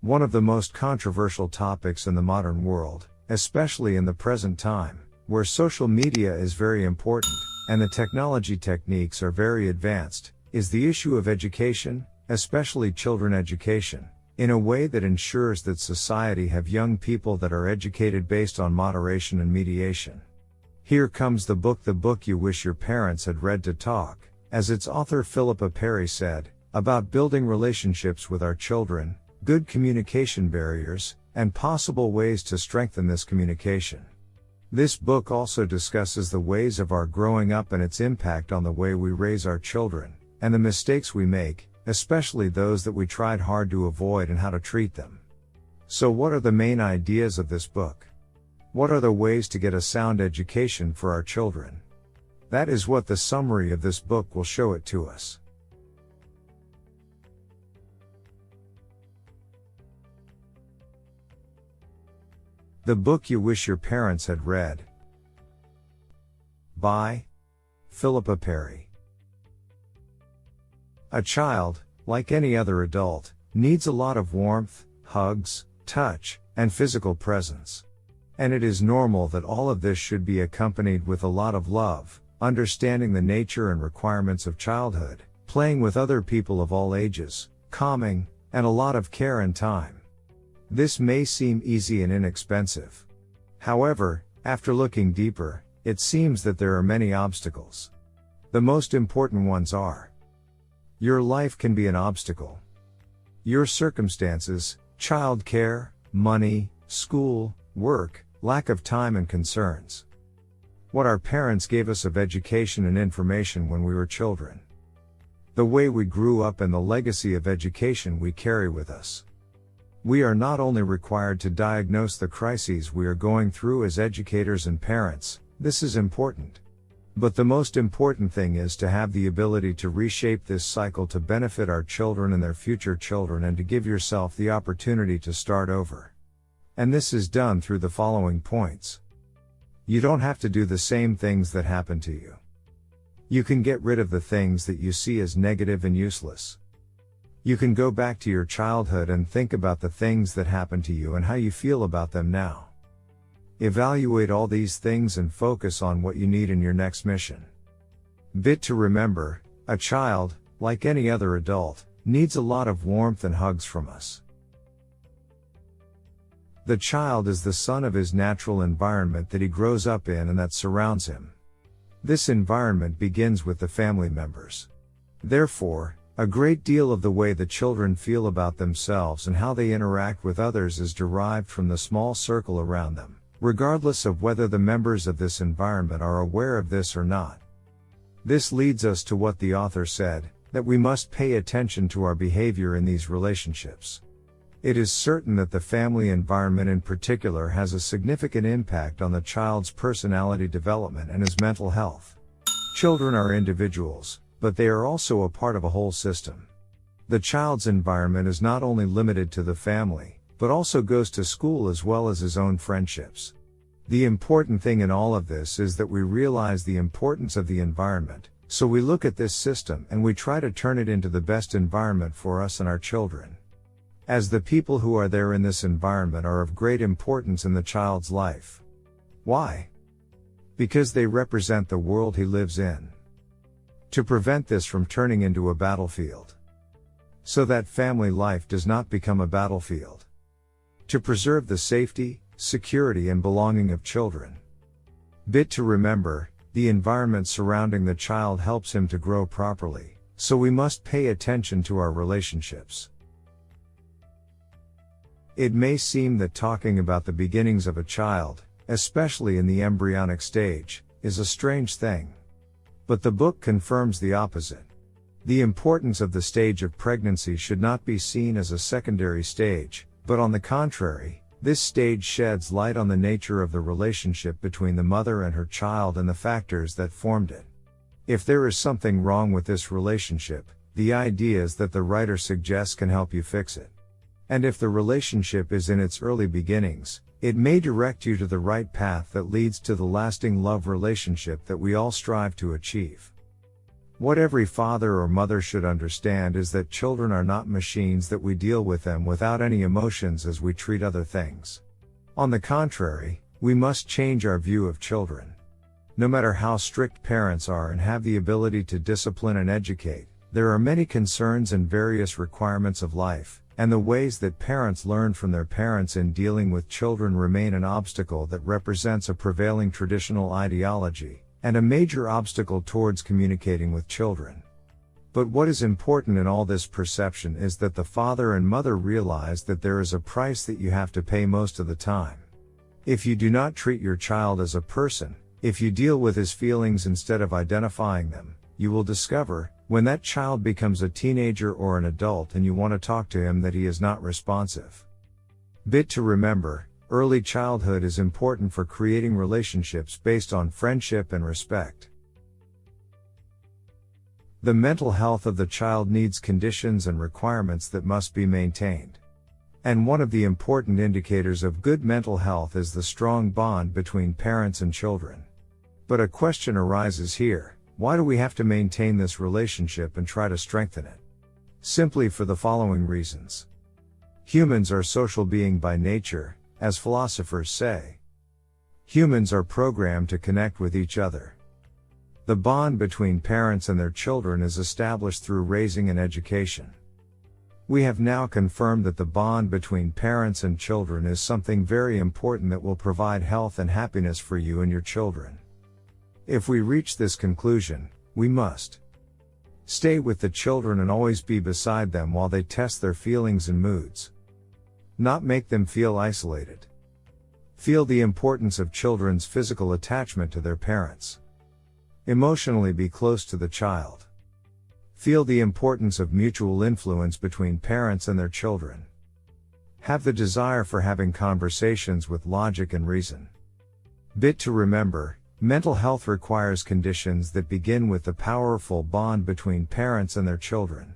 One of the most controversial topics in the modern world, especially in the present time, where social media is very important, and the technology techniques are very advanced, is the issue of education, especially children education, in a way that ensures that society have young people that are educated based on moderation and mediation. Here comes the book you wish your parents had read to talk, as its author Philippa said, about building relationships with our children, good communication barriers, and possible ways to strengthen this communication. This book also discusses the ways of our growing up and its impact on the way we raise our children, and the mistakes we make, especially those that we tried hard to avoid, and how to treat them. So what are the main ideas of this book? What are the ways to get a sound education for our children? That is what the summary of this book will show it to us. The Book You Wish Your Parents Had Read, by Philippa. A child, like any other adult, needs a lot of warmth, hugs, touch, and physical presence. And it is normal that all of this should be accompanied with a lot of love, understanding the nature and requirements of childhood, playing with other people of all ages, calming, and a lot of care and time. This may seem easy and inexpensive. However, after looking deeper, it seems that there are many obstacles. The most important ones are: your life can be an obstacle. Your circumstances, child care, money, school, work, lack of time and concerns. What our parents gave us of education and information when we were children. The way we grew up and the legacy of education we carry with us. We are not only required to diagnose the crises we are going through as educators and parents, this is important. But the most important thing is to have the ability to reshape this cycle to benefit our children and their future children, and to give yourself the opportunity to start over. And this is done through the following points. You don't have to do the same things that happen to you. You can get rid of the things that you see as negative and useless. You can go back to your childhood and think about the things that happened to you and how you feel about them now. Evaluate all these things and focus on what you need in your next mission. To remember, a child, like any other adult, needs a lot of warmth and hugs from us. The child is the son of his natural environment that he grows up in and that surrounds him. This environment begins with the family members. Therefore, a great deal of the way the children feel about themselves and how they interact with others is derived from the small circle around them, regardless of whether the members of this environment are aware of this or not. This leads us to what the author said, that we must pay attention to our behavior in these relationships. It is certain that the family environment in particular has a significant impact on the child's personality development and his mental health. Children are individuals, but they are also a part of a whole system. The child's environment is not only limited to the family, but also goes to school as well as his own friendships. The important thing in all of this is that we realize the importance of the environment, so we look at this system and we try to turn it into the best environment for us and our children. As the people who are there in this environment are of great importance in the child's life. Why? Because they represent the world he lives in. To prevent this from turning into a battlefield. So that family life does not become a battlefield. To preserve the safety, security and belonging of children. To remember, the environment surrounding the child helps him to grow properly, so we must pay attention to our relationships. It may seem that talking about the beginnings of a child, especially in the embryonic stage, is a strange thing. But the book confirms the opposite. The importance of the stage of pregnancy should not be seen as a secondary stage, but on the contrary, this stage sheds light on the nature of the relationship between the mother and her child and the factors that formed it. If there is something wrong with this relationship, the ideas that the writer suggests can help you fix it. And if the relationship is in its early beginnings, it may direct you to the right path that leads to the lasting love relationship that we all strive to achieve. What every father or mother should understand is that children are not machines, that we deal with them without any emotions as we treat other things. On the contrary, we must change our view of children. No matter how strict parents are and have the ability to discipline and educate, there are many concerns and various requirements of life, and the ways that parents learn from their parents in dealing with children remain an obstacle that represents a prevailing traditional ideology, and a major obstacle towards communicating with children. But what is important in all this perception is that the father and mother realize that there is a price that you have to pay most of the time. If you do not treat your child as a person, if you deal with his feelings instead of identifying them, you will discover, when that child becomes a teenager or an adult and you want to talk to him, that he is not responsive. Bit to remember: early childhood is important for creating relationships based on friendship and respect. The mental health of the child needs conditions and requirements that must be maintained. And one of the important indicators of good mental health is the strong bond between parents and children. But a question arises here: why do we have to maintain this relationship and try to strengthen it? Simply for the following reasons. Humans are social beings by nature, as philosophers say. Humans are programmed to connect with each other. The bond between parents and their children is established through raising and education. We have now confirmed that the bond between parents and children is something very important that will provide health and happiness for you and your children. If we reach this conclusion, we must stay with the children and always be beside them while they test their feelings and moods. Not make them feel isolated. Feel the importance of children's physical attachment to their parents. Emotionally be close to the child. Feel the importance of mutual influence between parents and their children. Have the desire for having conversations with logic and reason. Bit to remember: mental health requires conditions that begin with the powerful bond between parents and their children.